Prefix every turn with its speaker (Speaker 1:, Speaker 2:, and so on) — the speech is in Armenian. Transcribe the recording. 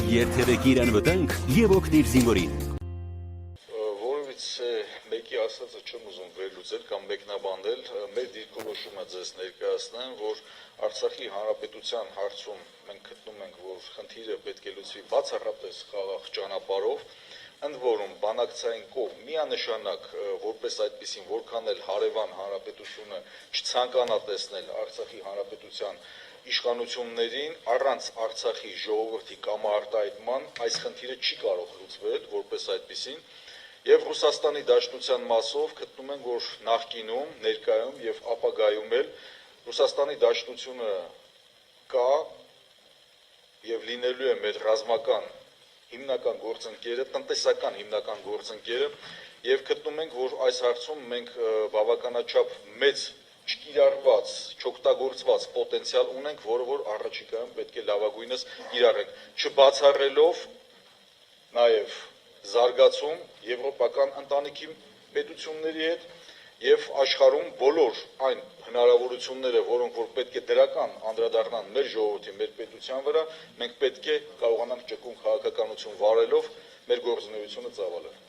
Speaker 1: Երթևեկիր անվտանգ եւ օգնիր զինվորին։
Speaker 2: Որովից մեկի ասածը չեմ ուզում վերլուծել կամ մեկնաբանել, մեր դիրքորոշումը ձեզ ներկայացնեմ, որ Արցախի հանրապետության հարցում մենք գտնում ենք, որ խնդիրը պետք է լուծվի բացառապես խաղաղ ճանապարհով, ընդ որում բանակցային կողմ միանշանակ որպես այդպեսին, որքան էլ հարևան հանրապետությունը չցանկանա տեսնել Արցախի հանրապետության իշխանություններին, առանց Արցախի ժողովրդի կամարտահայտման այս խնդիրը չի կարող լուծվել որպես այդպեսին, եւ Ռուսաստանի Դաշնության մասով գտնում ենք, որ նախկինում, ներկայում եւ ապագայում էլ Ռուսաստանի Դաշնությունը կա եւ լինելու է մեր ռազմական հիմնական գործընկերը, տնտեսական հիմնական գործընկերը եւ գտնում ենք, որ այս հարցում մենք բավականաչափ մեծ չկիրառված, չօգտագործված պոտենցիալ ունենք, որը որ առաջիկայում պետք է լավագույնս կիրառենք, չբացառելով նաեւ զարգացում եվրոպական ընտանիքի պետությունների հետ եւ աշխարհում բոլոր այն հնարավորությունները, որոնք որ պետք է դրական անդրադառնան մեր ժողովրդի, մեր պետության վրա, մենք պետք է կարողանանք ճկուն քաղաքականություն վարելով մեր գործունեությունը ծավալել։